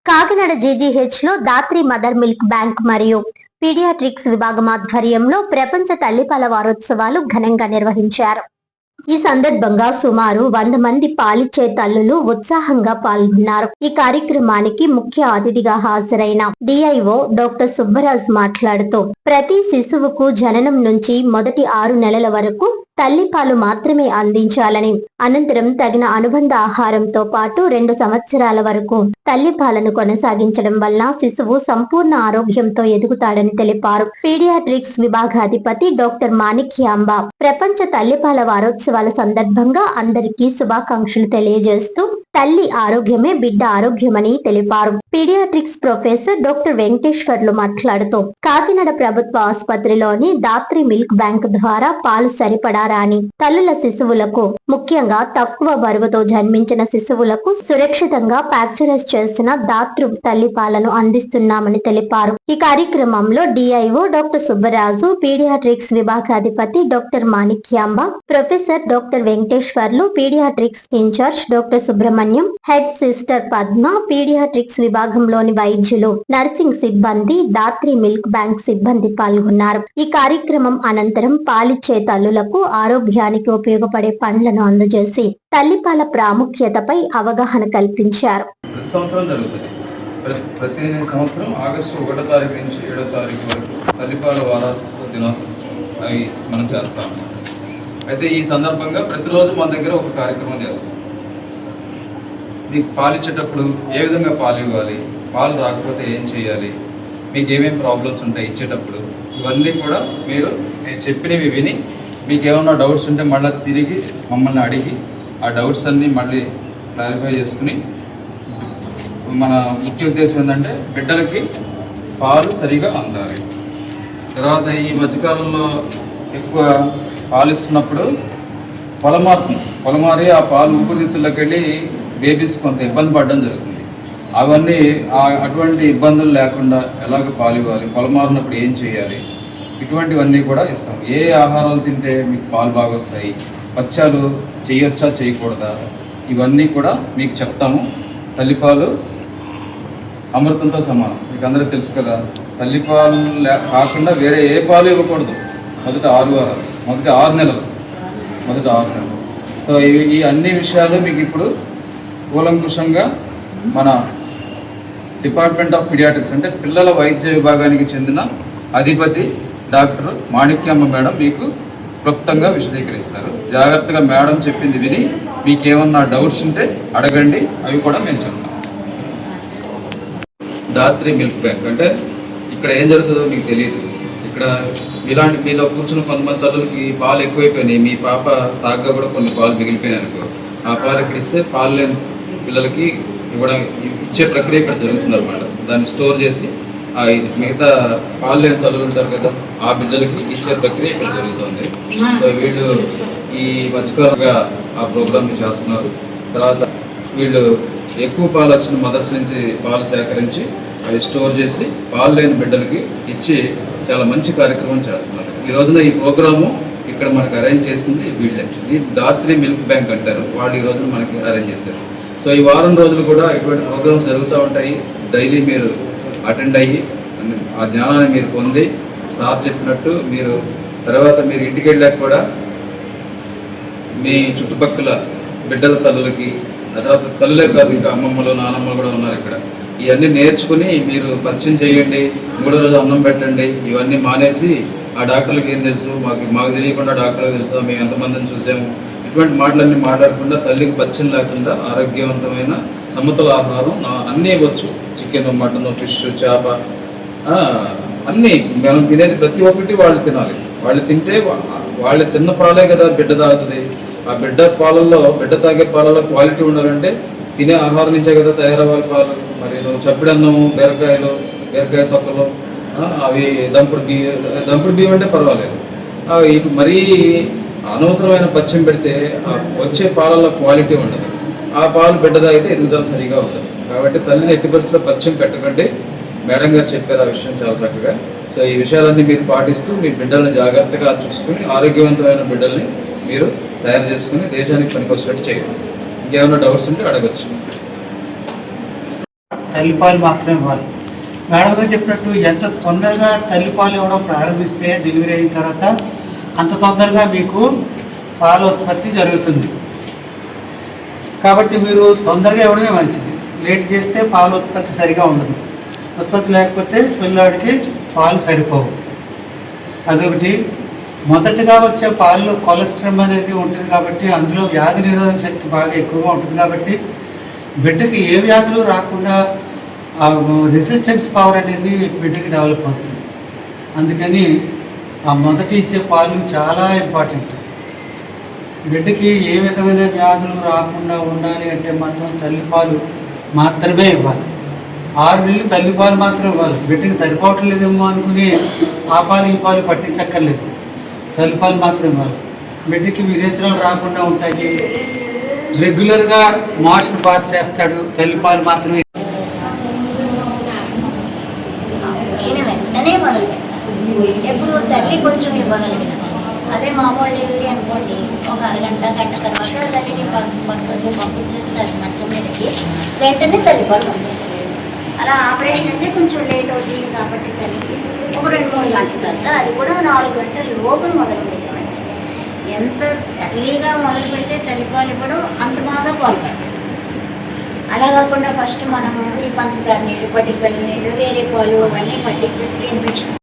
Kakinada GGH లో Dhatri mother milk bank మరియు paediatrics విభాగం ఆధ్వర్యంలో ప్రపంచ తల్లిపాల వారోత్సవాలు ఘనంగా నిర్వహించారు. ఈ సందర్భంగా సుమారు 100 మంది పాలిచ్చే తల్లులు ఉత్సాహంగా పాల్గొన్నారు. ఈ కార్యక్రమానికి ముఖ్య అతిథిగా హాజరైన డిఐఓ డాక్టర్ సుబ్బరాజ్ మాట్లాడుతూ ప్రతి శిశువుకు జననం నుంచి మొదటి 6 నెలల వరకు తల్లిపాలు మాత్రమే అందించాలని, అనంతరం తగిన అనుబంధ ఆహారంతో పాటు 2 సంవత్సరాల వరకు తల్లిపాలను కొనసాగించడం వల్ల శిశువు సంపూర్ణ ఆరోగ్యంతో ఎదుగుతాడని తెలిపారు. పీడియాట్రిక్స్ విభాగాధిపతి డాక్టర్ మాణిక్యాంబ ప్రపంచ తల్లిపాల వారోత్సవాల సందర్భంగా అందరికీ శుభాకాంక్షలు తెలియజేస్తూ తల్లి ఆరోగ్యమే బిడ్డ ఆరోగ్యమని తెలిపారు. పీడియాట్రిక్స్ ప్రొఫెసర్ డాక్టర్ వెంకటేశ్వర్లు మాట్లాడుతూ కాకినాడ ప్రభుత్వ ఆసుపత్రిలోని దాత్రి మిల్క్ బ్యాంక్ ద్వారా పాలు సరిపడారా అని, తల్లుల శిశువులకు ముఖ్యంగా తక్కువ బరువుతో జన్మించిన శిశువులకు సురక్షితంగా ప్యాక్చరైజ్ చేసిన దాతృ తల్లిపాలను అందిస్తున్నామని తెలిపారు. ఈ కార్యక్రమంలో డిఐఓ డాక్టర్ సుబ్బరాజు, పీడియాట్రిక్స్ విభాగాధిపతి doctor Manikyamba, professor doctor Venkateswarlu, paediatrics in charge doctor Subrahmanyam, head sister Padma, paediatrics విభాగంలోని వైద్యులు, నర్సింగ్ సిబ్బంది, దాత్రి మిల్క్ బ్యాంక్ సిబ్బంది పాల్గొన్నారు. ఈ కార్యక్రమం అనంతరం పాలిచ్చే తల్లులకు ఆరోగ్యానికి ఉపయోగపడే పండ్లను అందజేసి తల్లిపాల ప్రాముఖ్యతపై అవగాహన కల్పించారు. ప్రతి సంవత్సరం ఆగస్టు 1వ తారీఖు నుంచి 7వ తారీఖు వరకు తల్లిపాల వారోత్సవ దినోత్సవం అవి మనం చేస్తాం. అయితే ఈ సందర్భంగా ప్రతిరోజు మన దగ్గర ఒక కార్యక్రమం చేస్తాం. మీకు పాలు ఇచ్చేటప్పుడు ఏ విధంగా పాలు ఇవ్వాలి, పాలు రాకపోతే ఏం చేయాలి, మీకు ఏమేమి ప్రాబ్లమ్స్ ఉంటాయి ఇచ్చేటప్పుడు, ఇవన్నీ కూడా మీరు నేను చెప్పినవి విని మీకు ఏమైనా డౌట్స్ ఉంటే మళ్ళీ తిరిగి మమ్మల్ని అడిగి ఆ డౌట్స్ అన్నీ మళ్ళీ క్లారిఫై చేసుకుని, మన ముఖ్య ఉద్దేశం ఏంటంటే బిడ్డలకి పాలు సరిగా అందాలి. తర్వాత ఈ మధ్యకాలంలో ఎక్కువ పాలు ఇస్తున్నప్పుడు పొలమారి ఆ పాలు ఊపిరితిత్తుల్లోకి వెళ్ళి బేబీస్ కొంత ఇబ్బంది పడడం జరుగుతుంది. అవన్నీ అటువంటి ఇబ్బందులు లేకుండా ఎలాగ పాలు ఇవ్వాలి, పొలమారినప్పుడు ఏం చేయాలి, ఇటువంటివన్నీ కూడా ఇస్తాం. ఏ ఆహారాలు తింటే మీకు పాలు బాగా వస్తాయి, పచ్చాలు చేయొచ్చా చేయకూడదా, ఇవన్నీ కూడా మీకు చెప్తాము. తల్లిపాలు అమృతంతో సమానం, మీకు అందరికీ తెలుసు కదా. తల్లిపాలు కాకుండా వేరే ఏ పాలు ఇవ్వకూడదు మొదటి 6 వారాలు, మొదటి 6 నెలలు. సో ఈ అన్ని విషయాలు మీకు ఇప్పుడు కూలంకుషంగా మన డిపార్ట్మెంట్ ఆఫ్ పీడియాట్రిక్స్ అంటే పిల్లల వైద్య విభాగానికి చెందిన అధిపతి డాక్టర్ మాణిక్యమ్మ మేడం మీకు క్లుప్తంగా విశదీకరిస్తారు. జాగ్రత్తగా మేడం చెప్పింది విని మీకేమన్నా డౌట్స్ ఉంటే అడగండి, అవి కూడా మేము చెప్తాం. దాత్రి మిల్క్ బ్యాంక్ అంటే ఇక్కడ ఏం జరుగుతుందో మీకు తెలియదు. ఇక్కడ ఇలాంటి మీలో కూర్చున్న కొంతమంది తల్లులకి పాలు ఎక్కువైపోయినాయి, మీ పాప తాగ్గా కూడా కొన్ని పాలు మిగిలిపోయినాయి అనుకో, ఆ పాలు ఇక్కడ ఇస్తే పాలు లేని పిల్లలకి ఇచ్చే ప్రక్రియ ఇక్కడ జరుగుతుంది అనమాట. దాన్ని స్టోర్ చేసి మిగతా పాలు లేని తల్లులు ఉంటారు కదా, ఆ బిడ్డలకి ఇచ్చే ప్రక్రియ ఇక్కడ జరుగుతుంది. సో వీళ్ళు ఈ మధ్యకాలంగా ఆ ప్రోగ్రామ్ని చేస్తున్నారు. తర్వాత వీళ్ళు ఎక్కువ పాలు వచ్చిన మదర్స్ నుంచి పాలు సేకరించి అవి స్టోర్ చేసి పాలు లేని బిడ్డలకి ఇచ్చి చాలా మంచి కార్యక్రమం చేస్తున్నారు. ఈ రోజున ఈ ప్రోగ్రాము ఇక్కడ మనకు అరేంజ్ చేసింది వీళ్ళే. ఇది దాత్రి మిల్క్ బ్యాంక్ అంటారు, వాళ్ళు ఈ రోజున మనకి అరేంజ్ చేశారు. సో ఈ వారం రోజులు కూడా ఇటువంటి ప్రోగ్రామ్స్ జరుగుతూ ఉంటాయి. డైలీ మీరు అటెండ్ అయ్యి ఆ జ్ఞానాన్ని మీరు పొంది సార్ చెప్పినట్టు మీరు తర్వాత మీరు ఇంటికి వెళ్ళాక కూడా మీ చుట్టుపక్కల బిడ్డల తల్లులకి, ఆ తర్వాత తల్లులే కాదు ఇంకా అమ్మమ్మలు నానమ్మలు కూడా ఉన్నారు ఇక్కడ, ఇవన్నీ నేర్చుకుని మీరు పరిచయం చేయండి. 3వ రోజు అన్నం పెట్టండి. ఇవన్నీ మానేసి ఆ డాక్టర్లకి ఏం తెలుసు, మాకు తెలియకుండా డాక్టర్లకు తెలుసా, మేము ఎంతమందిని చూసాము, ఇటువంటి మాటలన్నీ మాట్లాడకుండా తల్లికి పరిచయం లేకుండా ఆరోగ్యవంతమైన సమతుల ఆహారం అన్నీ ఇవ్వచ్చు. చికెన్, మటన్, ఫిష్, చేప అన్నీ మనం తినేది ప్రతి ఒక్కటి వాళ్ళు తినాలి. వాళ్ళు తింటే వాళ్ళు తిన్న పాలే కదా బిడ్డ తాగుతుంది. ఆ బిడ్డ తాగే పాలలో క్వాలిటీ ఉండాలంటే తినే ఆహారం నుంచే కదా తయారవ్వాలి పాలు. మరి నువ్వు చప్పిడన్నము, బీరకాయ తొక్కలు, అవి దంపుడు బియ్యం అంటే పర్వాలేదు. మరీ అనవసరమైన పచ్చం పెడితే వచ్చే పాలలో క్వాలిటీ ఉండదు. ఆ పాలు బిడ్డ తాగితే ఎదుగుదల సరిగా ఉండదు. కాబట్టి తల్లిని ఎట్టి పరిస్థితుల్లో పచ్చం పెట్టకండి. మేడం గారు చెప్పారు ఆ విషయం చాలా చక్కగా. సో ఈ విషయాలన్నీ మీరు పాటిస్తూ మీ బిడ్డల్ని జాగ్రత్తగా చూసుకుని ఆరోగ్యవంతమైన బిడ్డల్ని మీరు తయారు చేసుకుని దేశానికి పనికొచ్చేటట్టు చేయండి. ఇంకేమైనా డౌట్స్ ఉంటే అడగచ్చు. తల్లిపాలు మాత్రమే ఇవ్వాలి. మేడం గారు చెప్పినట్టు ఎంత తొందరగా తల్లిపాలు ఇవ్వడం ప్రారంభిస్తే డెలివరీ అయిన తర్వాత అంత తొందరగా మీకు పాల ఉత్పత్తి జరుగుతుంది. కాబట్టి మీరు తొందరగా ఇవ్వడమే మంచిది. లేట్ చేస్తే పాల ఉత్పత్తి సరిగా ఉండదు. ఉత్పత్తి లేకపోతే పిల్లాడికి పాలు సరిపోవు. అదొకటి. మొదటగా వచ్చే పాలలో కొలెస్ట్రాల్ అనేది ఉంటుంది కాబట్టి అందులో వ్యాధి నిరోధక శక్తి బాగా ఎక్కువగా ఉంటుంది కాబట్టి బిడ్డకి ఏ వ్యాధులు రాకుండా రెసిస్టెన్స్ పవర్ అనేది బిడ్డకి డెవలప్ అవుతుంది. అందుకని ఆ మొదటి ఇచ్చే పాలు చాలా ఇంపార్టెంట్. బిడ్డకి ఏ విధమైన వ్యాధులు రాకుండా ఉండాలి అంటే మాత్రం తల్లిపాలు మాత్రమే ఇవ్వాలి. 6 నెలలు తల్లిపాలు మాత్రం ఇవ్వాలి. బిడ్డకి సరిపోవట్లేదేమో అనుకుని ఆ పాలు ఈ పాలు పట్టించక్కర్లేదు. తల్లిపాలు మాత్రం ఇవ్వాలి. బిడ్డకి విరేచనాలు రాకుండా ఉంటాయి. రెగ్యులర్గా మోషన్ పాస్ చేస్తాడు. తల్లిపాలు మాత్రమే. వెంటనే మొదలు పెట్టాలి. ఎప్పుడు తల్లి కొంచెం ఇవ్వగలిగిన, అదే మామూలు డెలివరీ అనుకోండి, ఒక అరగంట గంట తర్వాత తల్లిని పక్కకు పంపించేస్తారు మంచం మీదకి, వెంటనే తల్లిపాలు పంపిస్తారు. అలా ఆపరేషన్ అయితే కొంచెం లేట్ అవుతుంది కాబట్టి తల్లికి ఒక 2-3 గంటల తర్వాత, అది కూడా 4 గంటల లోపల మొదలు పెడితే మంచిది. ఎంత ఎర్లీగా మొదలు పెడితే తల్లిపాలు ఇవ్వడం అంత బాగా పాలు పడతాయి. అలా కాకుండా ఫస్ట్ మనము ఈ పంచదార నీళ్ళు, పటికల నీళ్ళు, వేరే పాలు అవన్నీ పట్టించేస్తే ఇన్ఫెక్షన్